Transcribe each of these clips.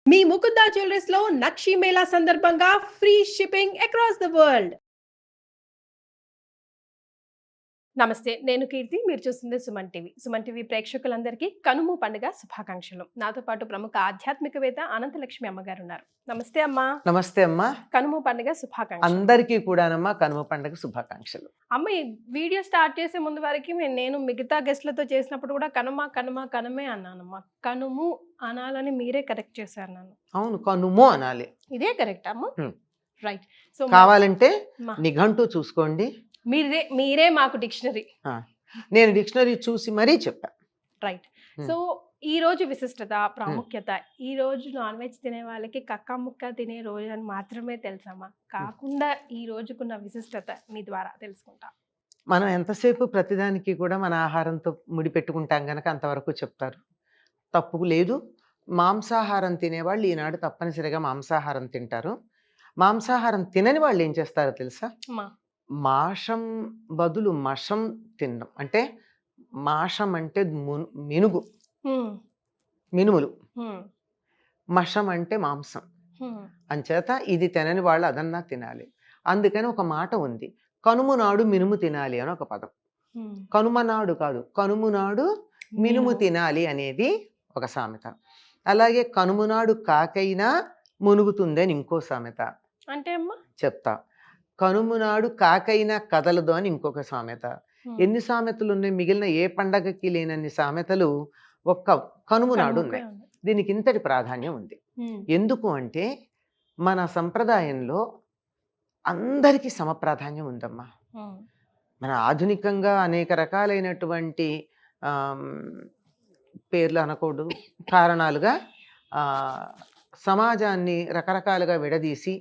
మీ Mukunda jewellers లో నక్షి మేళా సందర్భంగా free shipping across the world. నమస్తే, నేను కీర్తి. మీరు చూస్తుంది సుమన్ టీవీ. సుమన్ టీవీ ప్రేక్షకులందరికీ కనుమ పండుగ శుభాకాంక్షలు. నాతో పాటు ప్రముఖ ఆధ్యాత్మికవేత్త అనంతలక్ష్మి అమ్మగారు ఉన్నారు. నమస్తే అమ్మా. నమస్తే అమ్మా. కనుమ పండుగ శుభాకాంక్షలు అందరికీ కూడానమ్మా కనుమ పండుగ శుభాకాంక్షలు. అమ్మ, ఈ వీడియో స్టార్ట్ చేసే ముందు వరకు నేను మిగతా గెస్ట్లతో చేసినప్పుడు కూడా కనుమ కనుమ కనుమే అన్నానమ్మా. కనుము అనాలని మీరే కరెక్ట్ చేశారు నన్ను. అవును, కనుము అనాలి. ఇదే కరెక్ట్ అమ్మ. రైట్. సో కావాలంటే నిఘంటు చూసుకోండి. మీరే మాకు డిక్షనరీ. నేను డిక్షనరీ చూసి మరీ చెప్పా. రైట్. సో ఈ రోజు విశిష్టత, ప్రాముఖ్యత, ఈ రోజు నాన్ వెజ్ తినే వాళ్ళకి కక్క ముక్క తినే రోజు అని మాత్రమే తెలుసమ్మా, కాకుండా ఈ రోజుకున్న విశిష్టత మీ ద్వారా తెలుసుకుంటా. మనం ఎంతసేపు ప్రతిదానికి కూడా మన ఆహారంతో ముడిపెట్టుకుంటాం గనక అంతవరకు చెప్తారు. తప్పు లేదు. మాంసాహారం తినేవాళ్ళు ఈనాడు తప్పనిసరిగా మాంసాహారం తింటారు. మాంసాహారం తినని వాళ్ళు ఏం చేస్తారో తెలుసా? మాషం బదులు మషం తినడం. అంటే మాషం అంటే మినుగు, మినుములు. మషం అంటే మాంసం. అంచేత ఇది తినని వాళ్ళు అదన్నా తినాలి. అందుకని ఒక మాట ఉంది, కనుము నాడు మినుము తినాలి అని ఒక పదం. కనుమ నాడు కాదు, కనుము నాడు మినుము తినాలి అనేది ఒక సామెత. అలాగే కనుము నాడు కాకైనా మునుగుతుంది అని ఇంకో సామెత. అంటే అమ్మా చెప్తా. కనుము నాడు కాకైనా కదలదు అని ఇంకొక సామెత. ఎన్ని సామెతలు ఉన్నాయి? మిగిలిన ఏ పండగకి లేనన్ని సామెతలు ఒక్క కనుము నాడు ఉన్నాయి. దీనికి ఇంతటి ప్రాధాన్యం ఉంది. ఎందుకు అంటే మన సంప్రదాయంలో అందరికీ సమప్రాధాన్యం ఉందమ్మా. మన ఆధునికంగా అనేక రకాలైనటువంటి పేర్లు అనకూడదు కారణాలుగా సమాజాన్ని రకరకాలుగా విడదీసి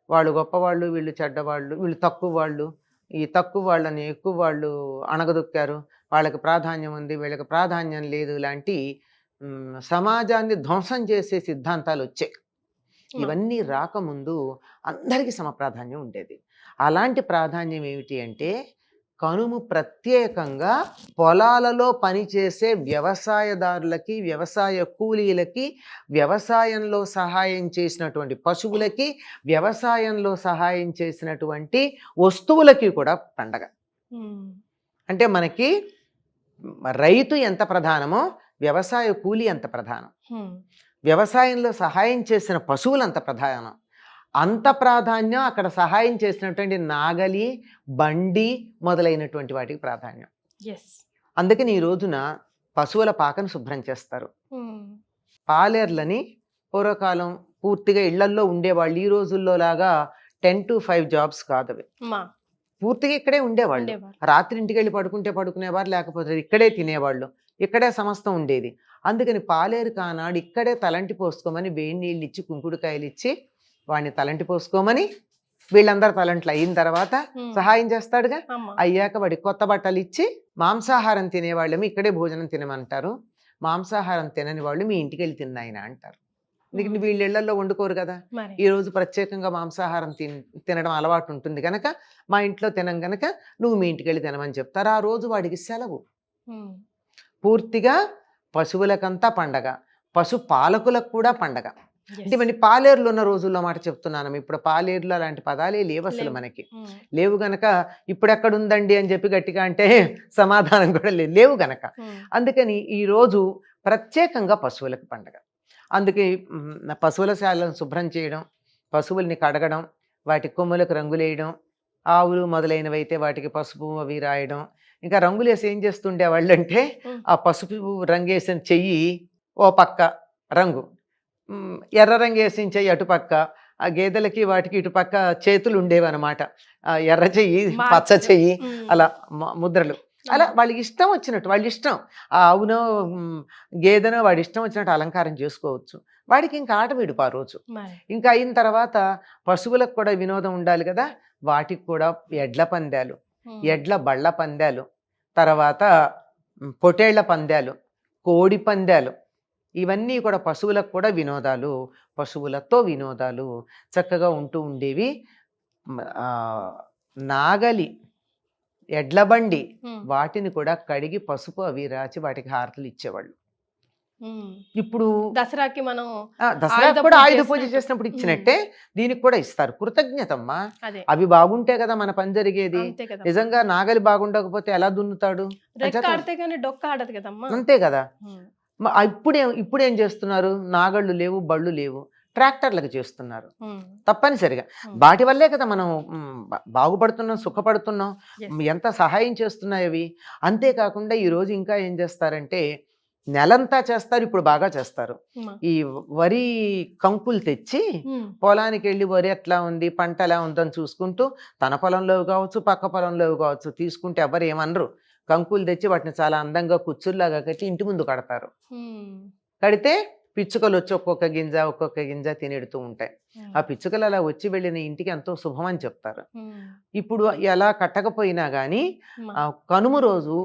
వాళ్ళు గొప్పవాళ్ళు, వీళ్ళు చెడ్డవాళ్ళు, వీళ్ళు తక్కువ వాళ్ళు, ఈ తక్కువ వాళ్ళని ఎక్కువ వాళ్ళు అణగదొక్కారు, వాళ్ళకి ప్రాధాన్యం ఉంది, వీళ్ళకి ప్రాధాన్యం లేదు, లాంటి సమాజాన్ని ధ్వంసం చేసే సిద్ధాంతాలు వచ్చాయి. ఇవన్నీ రాకముందు అందరికీ సమప్రాధాన్యం ఉండేది. అలాంటి ప్రాధాన్యం ఏమిటి అంటే, కనుము ప్రత్యేకంగా పొలాలలో పనిచేసే వ్యవసాయదారులకి, వ్యవసాయ కూలీలకి, వ్యవసాయంలో సహాయం చేసినటువంటి పశువులకి, వ్యవసాయంలో సహాయం చేసినటువంటి వస్తువులకి కూడా పండగ. అంటే మనకి రైతు ఎంత ప్రధానమో వ్యవసాయ కూలీ అంత ప్రధానం, వ్యవసాయంలో సహాయం చేసిన పశువులు అంత ప్రధానం. అంత ప్రాధాన్యం అక్కడ సహాయం చేసినటువంటి నాగలి, బండి మొదలైనటువంటి వాటికి ప్రాధాన్యం. అందుకని ఈ రోజున పశువుల పాకను శుభ్రం చేస్తారు. పాలేర్లని పూర్వకాలం పూర్తిగా ఇళ్లల్లో ఉండేవాళ్ళు. ఈ రోజుల్లో లాగా 10 to 5 జాబ్స్ కాదు అవి. పూర్తిగా ఇక్కడే ఉండేవాళ్ళు. రాత్రి ఇంటికి వెళ్ళి పడుకునేవారు, లేకపోతే ఇక్కడే తినేవాళ్ళు, ఇక్కడే సమస్తం ఉండేది. అందుకని పాలేరు కానాడు ఇక్కడే తలంటి పోసుకోమని వేడి నీళ్ళు ఇచ్చి, కుంకుడుకాయలు ఇచ్చి వాడిని తలంటి పోసుకోమని, వీళ్ళందరూ తలంట్లు అయిన తర్వాత సహాయం చేస్తాడుగా, అయ్యాక వాడికి కొత్త బట్టలు ఇచ్చి, మాంసాహారం తినేవాళ్ళేమో ఇక్కడే భోజనం తినమంటారు, మాంసాహారం తినని వాళ్ళు మీ ఇంటికి వెళ్ళి తిన్నాయన అంటారు. ఎందుకంటే వీళ్ళ ఇళ్లలో వండుకోరు కదా. ఈ రోజు ప్రత్యేకంగా మాంసాహారం తినడం అలవాటు ఉంటుంది కనుక, మా ఇంట్లో తినం గనక నువ్వు మీ ఇంటికి వెళ్ళి తినమని చెప్తారు. ఆ రోజు వాడికి సెలవు. పూర్తిగా పశువులకంతా పండగ, పశు పాలకులకు కూడా పండగ. అంటే మన పాలేరులు ఉన్న రోజుల్లో మాట చెప్తున్నాను. ఇప్పుడు పాలేరులు అలాంటి పదాలే లేవు అసలు, మనకి లేవు గనక ఇప్పుడు ఎక్కడ ఉందండి అని చెప్పి గట్టిగా అంటే సమాధానం కూడా లేవు గనక. అందుకని ఈ రోజు ప్రత్యేకంగా పశువులకు పండగ. అందుకే పశువుల శాలను శుభ్రం చేయడం, పశువుల్ని కడగడం, వాటి కొమ్ములకు రంగులేయడం, ఆవులు మొదలైనవి అయితే వాటికి పసుపు అవి రాయడం. ఇంకా రంగులేసి ఏం చేస్తుండే వాళ్ళు అంటే, ఆ పసుపు రంగేసిన చెయ్యి ఓ పక్క రంగు, ఎర్ర రంగు వేసిన చెయ్యి అటుపక్క, ఆ గేదెలకి వాటికి ఇటుపక్క చేతులు ఉండేవన్నమాట. ఎర్ర చెయ్యి, పచ్చ చెయ్యి, అలా ముద్రలు. అలా వాళ్ళకి ఇష్టం వచ్చినట్టు, వాళ్ళ ఇష్టం, ఆ ఆవునో గేదెనో వాడి ఇష్టం వచ్చినట్టు అలంకారం చేసుకోవచ్చు. వాడికి ఇంకా ఆట విడుపు ఆ రోజు. ఇంకా అయిన తర్వాత పశువులకు కూడా వినోదం ఉండాలి కదా, వాటికి కూడా ఎడ్ల పందాలు, ఎడ్ల బళ్ళ పందాలు, తర్వాత పొటేళ్ల పందాలు, కోడి పందాలు, ఇవన్నీ కూడా పశువులకు కూడా వినోదాలు, పశువులతో వినోదాలు చక్కగా ఉంటూ ఉండేవి. నాగలి, ఎడ్లబండి వాటిని కూడా కడిగి పసుపు అవి రాచి వాటికి హారతులు ఇచ్చేవాళ్ళు. ఇప్పుడు దసరాకి మనం దసరా ఆయుధ కూడా పూజ ఆయుధ పూజ చేసినట్టు. చేసినప్పుడు ఇచ్చినట్టే దీనికి కూడా ఇస్తారు. కృతజ్ఞతమ్మా. అదే అవి బాగుంటే కదా మన పని జరిగేది. అంతే కదా. నిజంగా నాగలి బాగుండకపోతే ఎలా దున్నుతాడు? రెక్క అంచేత ఆడితే గానీ డొక్క ఆడదు కదమ్మా. అంతే కదా. ఉమ్. ఇప్పుడేం చేస్తున్నారు? నాగళ్ళు లేవు, బళ్ళు లేవు, ట్రాక్టర్లకు చేస్తున్నారు ఉమ్. తప్పనిసరిగా. ఉమ్. వాటి వల్లే కదా మనం బాగుపడుతున్నాం, సుఖపడుతున్నాం. Yes. ఎంత సహాయం చేస్తున్నాయి అవి. అంతేకాకుండా ఈరోజు ఇంకా ఏం చేస్తారంటే నెలంతా చేస్తారు, ఇప్పుడు బాగా చేస్తారు. ఉమ్. ఈ వరి కంకులు తెచ్చి ఉమ్. పొలానికి వెళ్ళి వరి ఎట్లా ఉంది, పంట ఎలా ఉందని చూసుకుంటూ తన పొలంలో కావచ్చు, పక్క పొలంలో కావచ్చు తీసుకుంటే ఎవరు ఏమనరు. కంకులు తెచ్చి వాటిని చాలా అందంగా కుచ్చుల్లాగా కట్టి ఇంటి ముందు కడతారు. ఉమ్. కడితే పిచ్చుకలు వచ్చి ఒక్కొక్క గింజ తినేడుతూ ఉంటాయి. ఆ పిచ్చుకలు అలా వచ్చి వెళ్ళిన ఇంటికి ఎంతో శుభం అని చెప్తారు. ఉమ్. ఇప్పుడు ఎలా కట్టకపోయినా కానీ ఉమ్. కనుమ రోజు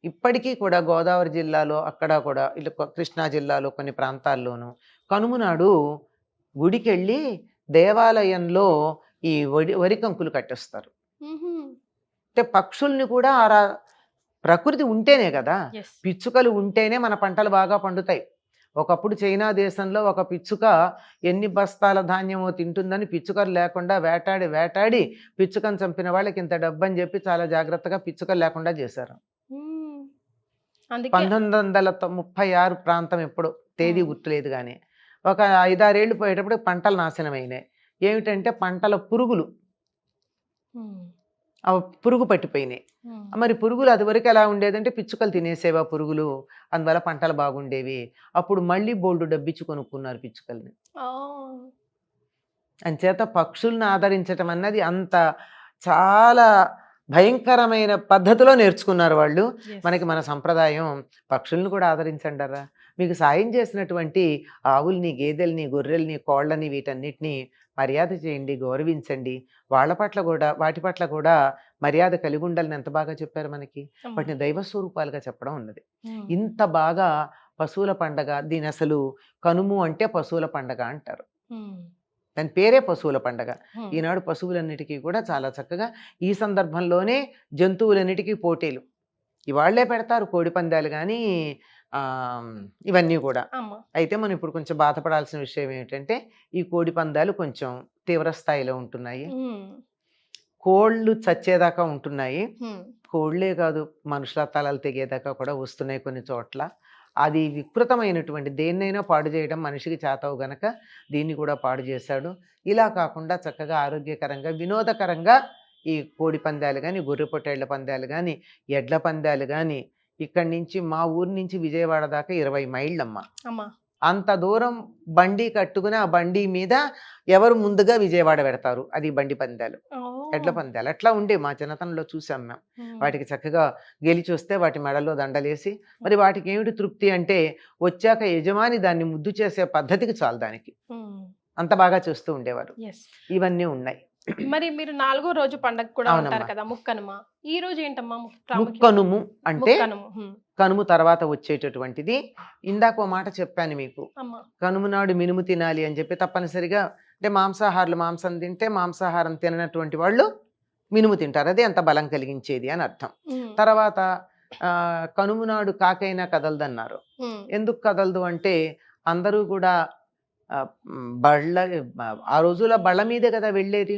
ఇప్పటికీ కూడా గోదావరి జిల్లాలో అక్కడ కూడా ఇట్లా కృష్ణా జిల్లాలో కొన్ని ప్రాంతాల్లోనూ కనుమ నాడు గుడికి వెళ్ళి దేవాలయంలో ఈ వరి కంకులు కట్టేస్తారు. ఉహుం. అంటే పక్షుల్ని కూడా ప్రకృతి ఉంటేనే కదా, Yes. పిచ్చుకలు ఉంటేనే మన పంటలు బాగా పండుతాయి. ఒకప్పుడు చైనా దేశంలో ఒక పిచ్చుక ఎన్ని బస్తాల ధాన్యమో తింటుందని పిచ్చుకలు లేకుండా వేటాడి పిచ్చుకను చంపిన వాళ్ళకి ఇంత డబ్బు అని చెప్పి చాలా జాగ్రత్తగా పిచ్చుకలు లేకుండా చేశారు. ఉమ్. అందుకే 1936 ప్రాంతం ఎప్పుడో, తేదీ గుర్తులేదు కానీ ఒక 5-6 ఏళ్ళు పోయేటప్పుడు పంటలు నాశనమైనాయి. ఏమిటంటే పంటల పురుగులు, ఉమ్. పురుగు పట్టిపోయినాయి. ఉమ్. మరి పురుగులు అది వరకు ఎలా ఉండేదంటే పిచ్చుకలు తినేసేవా పురుగులు, అందువల్ల పంటలు బాగుండేవి. అప్పుడు మళ్ళీ బోల్డు డబ్బిచ్చి కొనుక్కున్నారు పిచ్చుకల్ని. ఆ. అంచేత పక్షుల్ని ఆదరించటం అన్నది అంత చాలా భయంకరమైన పద్ధతిలో నేర్చుకున్నారు వాళ్ళు. Yes. మనకి మన సంప్రదాయం పక్షుల్ని కూడా ఆదరించండరా. మీకు సాయం చేసినటువంటి ఆవుల్ని, గేదెల్ని, గొర్రెల్ని, కోళ్ళని వీటన్నిటినీ మర్యాద చేయండి, గౌరవించండి. వాటి పట్ల కూడా మర్యాద కలిగి ఉండాలని ఎంత బాగా చెప్పారు మనకి. అమ్మా. వాటిని దైవ స్వరూపాలుగా చెప్పడం ఉన్నది. ఉమ్. ఇంత బాగా పశువుల పండగ, దీని అసలు కనుము అంటే పశువుల పండగ అంటారు. ఉమ్. దాని పేరే పశువుల పండగ. ఉమ్. ఈనాడు పశువులన్నిటికీ కూడా చాలా చక్కగా ఈ సందర్భంలోనే జంతువులన్నిటికీ పోటీలు ఇవాళ్లే పెడతారు, కోడి పందాలు కానీ ఇవన్నీ కూడా. అమ్మా. అయితే మనం ఇప్పుడు కొంచెం బాధపడాల్సిన విషయం ఏమిటంటే ఈ కోడి పందాలు కొంచెం తీవ్ర స్థాయిలో ఉంటున్నాయి. ఉమ్. కోళ్ళు చచ్చేదాకా ఉంటున్నాయి. ఉమ్. కోళ్లే కాదు, మనుషుల తలలు తెగేదాకా కూడా వస్తున్నాయి కొన్ని చోట్ల. అది వికృతమైనటువంటి దేన్నైనా పాడు చేయడం మనిషికి చేతవు గనక దీన్ని కూడా పాడు చేశాడు. ఇలా కాకుండా చక్కగా ఆరోగ్యకరంగా వినోదకరంగా ఈ కోడి పందాలు కానీ, గొర్రె పొట్టేళ్ల పందాలు కానీ, ఎడ్ల పందాలు కానీ, ఇక్కడి నుంచి మా ఊరి నుంచి విజయవాడ దాకా 20 మైళ్ళమ్మ. అమ్మా. అంత దూరం బండి కట్టుకుని ఆ బండి మీద ఎవరు ముందుగా విజయవాడ పెడతారు, అది బండి పందాలు, ఓ. ఎడ్ల పందాలు. అట్లా ఉండే మా చిన్నతనంలో చూసాం మేము. ఉమ్. వాటికి చక్కగా గెలిచి వస్తే వాటి మెడలో దండలేసి, మరి వాటికి ఏమిటి తృప్తి అంటే వచ్చాక యజమాని దాన్ని ముద్దు చేసే పద్ధతికి చాలు దానికి, ఉమ్. అంత బాగా చూస్తూ ఉండేవారు. Yes. ఇవన్నీ ఉన్నాయి. మరి మీరు 4వ రోజు పండగ కూడా అవునమ్మా. ఉంటారు కదా, ముక్కనుమ. ఈ రోజు ఏంటమ్మా ప్రాముఖ్యత? ముక్కనుము అంటే ముక్కనుమ. కనుము తర్వాత వచ్చేటటువంటిది. ఇందాక ఓ మాట చెప్పాను మీకు, అమ్మా. కనుము నాడు మినుము తినాలి అని చెప్పి. తప్పనిసరిగా అంటే మాంసాహారులు మాంసం తింటే, మాంసాహారం తిననటువంటి వాళ్ళు మినుము తింటారు, అదే అంత బలం కలిగించేది అని అర్థం. ఉమ్. తర్వాత కనుము నాడు కాకైనా కదలదన్నారు. ఉమ్. ఎందుకు కదలదు అంటే అందరూ కూడా ఆ రోజుల బళ్ళ మీదే కదా వెళ్ళేది.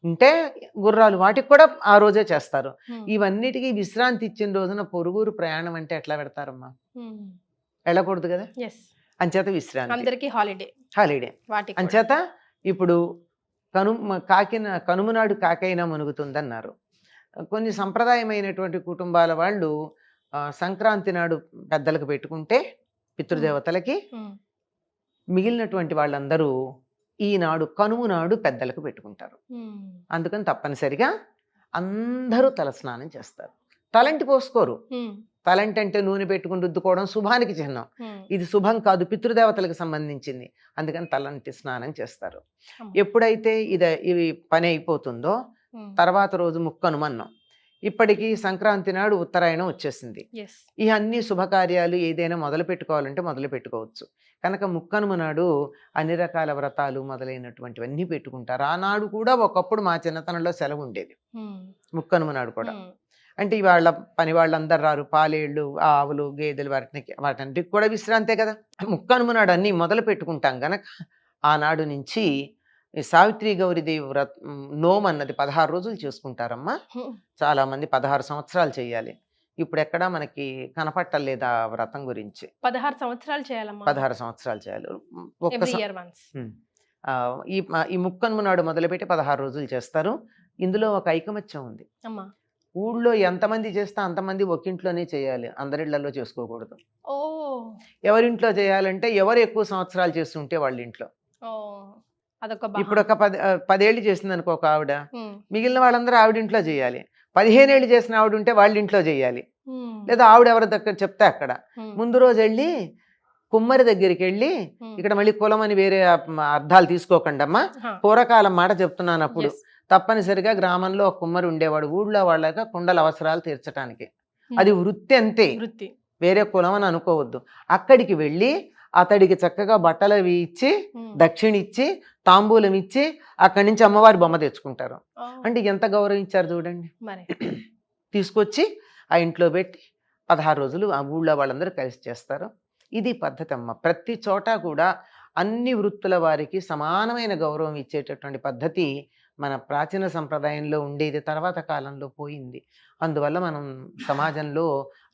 ఉంటే గుర్రాలు వాటికి కూడా ఆ రోజే చేస్తారు. ఉమ్. ఇవన్నిటికీ విశ్రాంతి ఇచ్చిన రోజున పొరుగురు ప్రయాణం అంటే ఎట్లా పెడతారమ్మా? ఉమ్. వెళ్ళకూడదు కదా. Yes. అంచేత విశ్రాంతి, అందరికి హాలిడే హాలిడే. వాటికి కూడా. అంచేత ఇప్పుడు కనుమ నాడు కాకైనా మునుగుతుందన్నారు. కొన్ని సంప్రదాయమైనటువంటి కుటుంబాల వాళ్ళు సంక్రాంతి నాడు పెద్దలకు పెట్టుకుంటే పితృదేవతలకి, ఉమ్. మిగిలినటువంటి వాళ్ళందరూ ఈనాడు కనుమ నాడు పెద్దలకు పెట్టుకుంటారు. ఉమ్. అందుకని తప్పనిసరిగా అందరూ తలస్నానం చేస్తారు. తలంటి పోసుకోరు. ఉమ్. తలంటి అంటే నూనె పెట్టుకుని రుద్దుకోవడం శుభానికి చిహ్నం. ఉమ్. ఇది శుభం కాదు, పితృదేవతలకు సంబంధించింది. అందుకని తలంటి స్నానం చేస్తారు. అమ్మ. ఎప్పుడైతే ఇవి పని అయిపోతుందో ఉమ్. తర్వాత రోజు ముక్కనుమన్నం. ఇప్పటికీ సంక్రాంతి నాడు ఉత్తరాయణం వచ్చేసింది. Yes. ఈ అన్ని శుభకార్యాలు ఏదైనా మొదలు పెట్టుకోవాలంటే మొదలు పెట్టుకోవచ్చు. కనుక ముక్కనుమ నాడు అన్ని రకాల వ్రతాలు మొదలైనటువంటివన్నీ పెట్టుకుంటారు. ఆనాడు కూడా ఒకప్పుడు మా చిన్నతనంలో సెలవు ఉండేది, ఉమ్. ముక్కనుమ నాడు కూడా. ఉమ్. అంటే వాళ్ళ పని వాళ్ళందరూ రారు, పాలేళ్ళు ఆవులు గేదెలు వాటన్నిటికి కూడా విశ్రాంతే కదా. ముక్కనుమ నాడు అన్నీ మొదలు పెట్టుకుంటాం గనక ఆనాడు నుంచి ఈ సావిత్రి గౌరీదేవి నోము అన్నది 16 రోజులు చేసుకుంటారమ్మా. చాలా మంది 16 సంవత్సరాలు చేయాలి. ఇప్పుడు ఎక్కడా మనకి కనపట్టలేదు ఆ వ్రతం గురించి. 16 సంవత్సరాలు చేయాలమ్మా. 16 సంవత్సరాలు చేయాలి. Every year once. ఈ ముక్కనుమ నాడు మొదలుపెట్టి 16 రోజులు చేస్తారు. ఇందులో ఒక ఐకమత్యం ఉంది. అమ్మా. ఊళ్ళో ఎంతమంది చేస్తే అంతమంది ఒకింట్లోనే చేయాలి, అందరిళ్లలో చేసుకోకూడదు. ఓ. ఎవరింట్లో చేయాలంటే ఎవరు ఎక్కువ సంవత్సరాలు చేస్తుంటే వాళ్ళ ఇంట్లో. అదొక ఇప్పుడు ఒక 10 ఏళ్ళు చేసింది అనుకో ఒక ఆవిడ, మిగిలిన వాళ్ళందరూ ఆవిడింట్లో చేయాలి. 15 ఏళ్ళు చేసిన ఆవిడ ఉంటే వాళ్ళ ఇంట్లో చేయాలి. లేదా ఆవిడ ఎవరి దగ్గర చెప్తే అక్కడ. ముందు రోజు వెళ్ళి కుమ్మరి దగ్గరికి వెళ్ళి, ఇక్కడ మళ్ళీ కులం అని వేరే అర్థాలు తీసుకోకండమ్మా, పూర్వకాలం మాట చెప్తున్నాను. అప్పుడు తప్పనిసరిగా గ్రామంలో ఒక కుమ్మరి ఉండేవాడు, ఊళ్ళో వాళ్ళక కుండల అవసరాలు తీర్చడానికి. అది వృత్తి అంతే, వేరే కులం అని అనుకోవద్దు. అక్కడికి వెళ్ళి అతడికి చక్కగా బట్టలు అవి ఇచ్చి, దక్షిణ ఇచ్చి, తాంబూలం ఇచ్చి, అక్కడి నుంచి అమ్మవారి బొమ్మ తెచ్చుకుంటారు. అంటే ఎంత గౌరవించారు చూడండి. తీసుకొచ్చి ఆ ఇంట్లో పెట్టి 16 రోజులు ఆ ఊళ్ళో వాళ్ళందరూ కలిసి చేస్తారు. ఇది పద్ధతి అమ్మ. ప్రతి చోట కూడా అన్ని వృత్తుల వారికి సమానమైన గౌరవం ఇచ్చేటటువంటి పద్ధతి మన ప్రాచీన సంప్రదాయంలో ఉండేది, తర్వాత కాలంలో పోయింది. అందువల్ల మనం సమాజంలో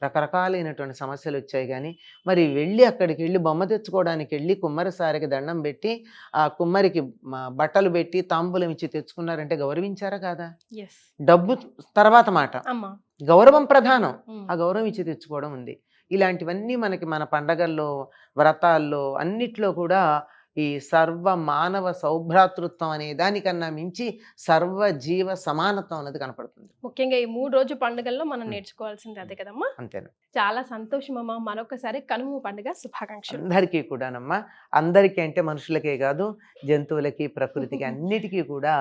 రకరకాలైనటువంటి సమస్యలు వచ్చాయి. కానీ మరి వెళ్ళి అక్కడికి వెళ్ళి బొమ్మ తెచ్చుకోవడానికి వెళ్ళి కుమ్మరిసారికి దండం పెట్టి ఆ కుమ్మరికి బట్టలు పెట్టి తాంబూలం ఇచ్చి తెచ్చుకున్నారంటే గౌరవించారా కాదా? డబ్బు తర్వాత మాట, గౌరవం ప్రధానం. ఆ గౌరవం ఇచ్చి తెచ్చుకోవడం ఉంది. ఇలాంటివన్నీ మనకి మన పండగల్లో, వ్రతాల్లో అన్నిట్లో కూడా ఈ సర్వ మానవ సౌభ్రాతృత్వం అనే దానికన్నా మించి సర్వ జీవ సమానత్వం అనేది కనపడుతుంది. ముఖ్యంగా ఈ 3 రోజు పండుగల్లో మనం నేర్చుకోవాల్సింది అదే కదమ్మా. అంతేనా. చాలా సంతోషమమ్మా. మరొకసారి కనుమ పండుగ శుభాకాంక్షలు అందరికీ కూడానమ్మా. అందరికీ అంటే మనుషులకే కాదు, జంతువులకి, ప్రకృతికి అన్నిటికీ కూడా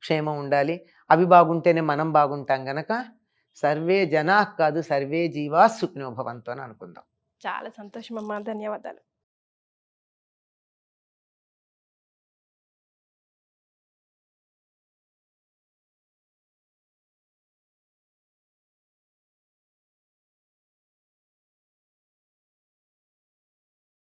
క్షేమం ఉండాలి. అవి బాగుంటేనే మనం బాగుంటాం గనక సర్వే జనా కాదు, సర్వే జీవా సుఖినో భవంతు అని అనుకుందాం. చాలా సంతోషమమ్మా. ధన్యవాదాలు.